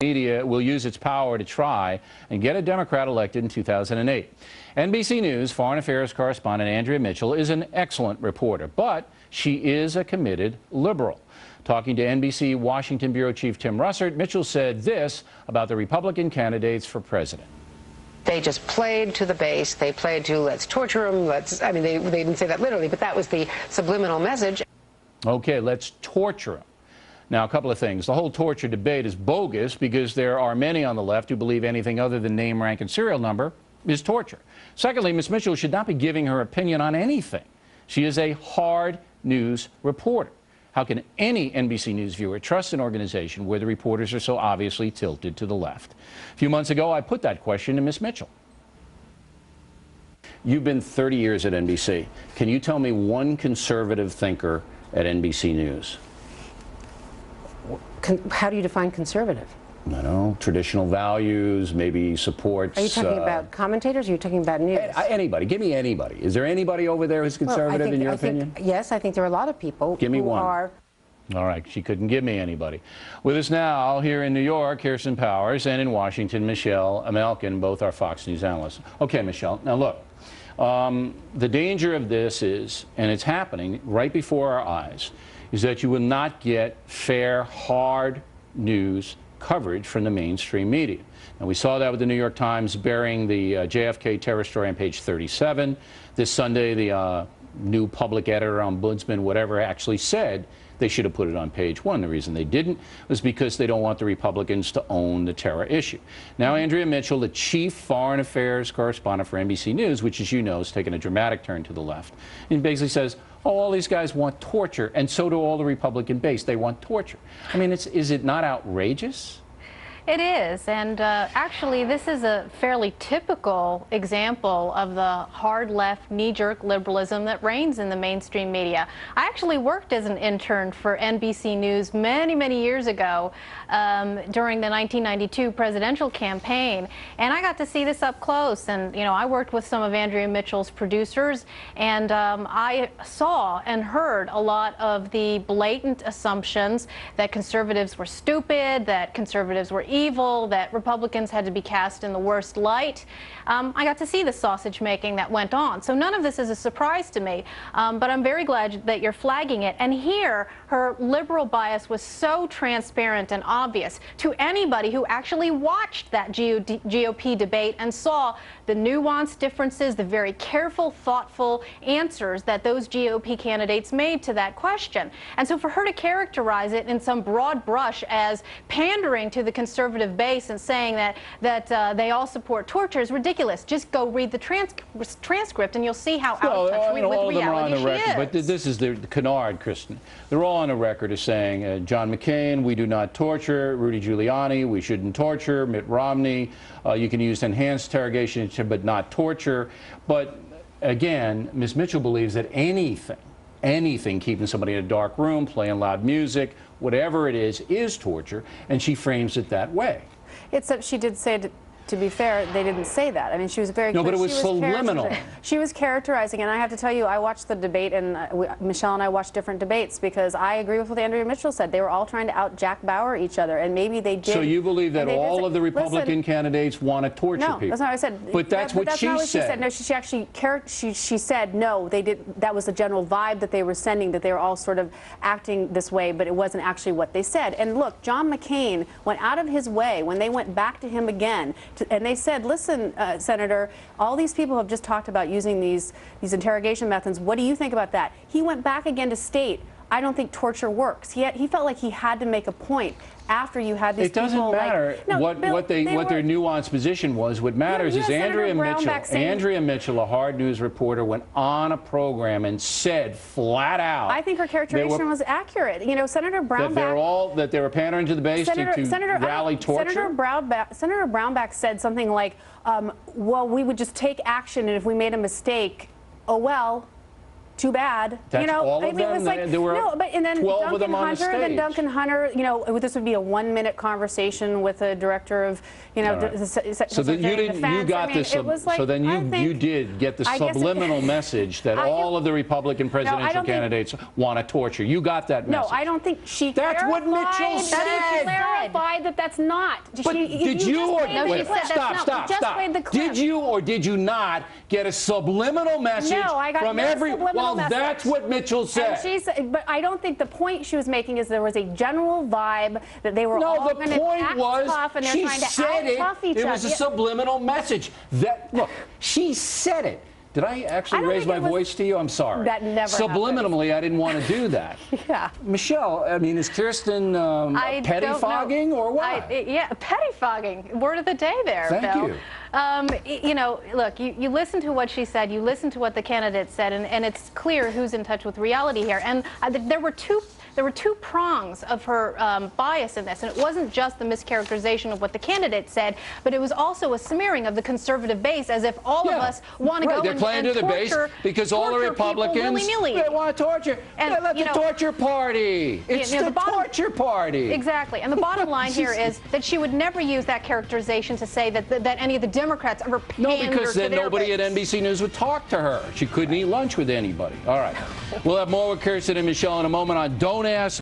Media will use its power to try and get a Democrat elected in 2008. NBC News foreign affairs correspondent Andrea Mitchell is an excellent reporter, but she is a committed liberal. Talking to NBC Washington Bureau Chief Tim Russert, Mitchell said this about the Republican candidates for president. They just played to the base. They played to let's torture them. I mean, they didn't say that literally, but that was the subliminal message. Okay, let's torture them. Now, a couple of things. The whole torture debate is bogus because there are many on the left who believe anything other than name, rank, and serial number is torture. Secondly, Ms. Mitchell should not be giving her opinion on anything. She is a hard news reporter. How can any NBC News viewer trust an organization where the reporters are so obviously tilted to the left? A few months ago, I put that question to Ms. Mitchell. You've been 30 years at NBC. Can you tell me one conservative thinker at NBC News? How do you define conservative? I don't know, traditional values, maybe supports. Are you talking about commentators or are you talking about news? Anybody. Give me anybody. Is there anybody over there who's conservative in your opinion? Yes, I think there are a lot of people Give me one. Are. All right, she couldn't give me anybody. With us now here in New York, Kirsten Powers, and in Washington, Michelle Amelkin, both are Fox News analysts. Okay, Michelle, now look, the danger of this is, and it's happening right before our eyes, is that you will not get fair, hard news coverage from the mainstream media. And we saw that with the New York Times burying the JFK terror story on page 37. This Sunday, the new public editor, ombudsman, whatever, actually said they should have put it on page 1. The reason they didn't was because they don't want the Republicans to own the terror issue. Now, Andrea Mitchell, the chief foreign affairs correspondent for NBC News, which, as you know, has taken a dramatic turn to the left, and basically says, oh, all these guys want torture, and so do all the Republican base. They want torture. I mean, is it not outrageous? It is, and actually this is a fairly typical example of the hard left knee-jerk liberalism that reigns in the mainstream media. I actually worked as an intern for NBC News many years ago during the 1992 presidential campaign, and I got to see this up close. And you know, I worked with some of Andrea Mitchell's producers, and I saw and heard a lot of the blatant assumptions that conservatives were stupid, that conservatives were evil, that Republicans had to be cast in the worst light. I got to see the sausage making that went on. So none of this is a surprise to me, but I'm very glad that you're flagging it. And here, her liberal bias was so transparent and obvious to anybody who actually watched that GOP debate and saw the nuanced differences, the very careful, thoughtful answers that those GOP candidates made to that question. And so for her to characterize it in some broad brush as pandering to the conservative base and saying that they all support torture is ridiculous. Just go read the transcript and you'll see how out of touch with reality she is. But this is the canard, Kristen. They're all on the record as saying, John McCain, we do not torture. Rudy Giuliani, we shouldn't torture. Mitt Romney, you can use enhanced interrogation but not torture. But again, Ms. Mitchell believes that anything keeping somebody in a dark room, playing loud music, whatever it is torture, and she frames it that way. Except she did say, to be fair, they didn't say that. I mean, she was very clear. No, but it was subliminal. She was characterizing, and I have to tell you, I watched the debate, and Michelle and I watched different debates because I agree with what Andrea Mitchell said. They were all trying to out Jack Bauer each other, and maybe they did. So you believe that all of the Republican candidates want to torture people? No, that's not what I said. But that's what she not what said. She said. No, she actually she said no. They did. That was the general vibe that they were sending. That they were all sort of acting this way, but it wasn't actually what they said. And look, John McCain went out of his way when they went back to him again, and they said, listen, Senator, all these people have just talked about using these interrogation methods. What do you think about that? He went back again to state, I don't think torture works. He felt like he had to make a point after you had these people. It doesn't matter what their nuanced position was. What matters is Andrea Mitchell, a hard news reporter, went on a program and said flat out. I think her characterization was accurate. You know, Senator Brownback. That they were pandering to the base to rally torture. Senator Brownback said something like, well, we would just take action, and if we made a mistake, oh well. too bad. That's you know, all I of mean, it them? was like, There were no, but and then 12 of Duncan them on the Hunter, then stage. Duncan Hunter, you know, this would be a 1-minute conversation with a director of, you know, All right. the So then you didn't. You got this. It was like, so then you did get the I guess it- subliminal message that all of the Republican presidential don't think- candidates want to torture. You got that No, message. I don't think she That's what clarified. Mitchell She said. clarified that that's not. But did you or No, she wait, said that's stop, not- stop, just stop. played the clip. Did you or did you not get a subliminal message No, I got from no every? subliminal Well, message. that's what Mitchell said. And she said, but I don't think the point she was making is there was a general vibe that they were all No, going the to point act was tough and they're she trying to said act tough each it. other. It was a subliminal message. That look, she said it. Did I actually I don't raise think my it was- voice to you? I'm sorry. That never Subliminally, I didn't want to do that. Yeah. Michelle, I mean, is Kirsten I don't know. pettifogging or what? Yeah, pettifogging. Word of the day there, Thank Bill. you. You know, look, you listen to what she said, you listen to what the candidate said, and it's clear who's in touch with reality here. And there were two prongs of her bias in this, and it wasn't just the mischaracterization of what the candidate said, but it was also a smearing of the conservative base, as if all of us want to Right, go they're and, playing and to the base torture, because all the torture people Republicans willy-nilly. they want to torture. And, They let you the know, torture party. It's you know, the the bottom- torture party. Exactly. And the bottom line here is that she would never use that characterization to say that any of the Democrats ever No, pandered because to then their nobody base. at NBC News would talk to her. She couldn't eat lunch with anybody. All right. We'll have more with Kirsten and Michelle in a moment on Don't Ask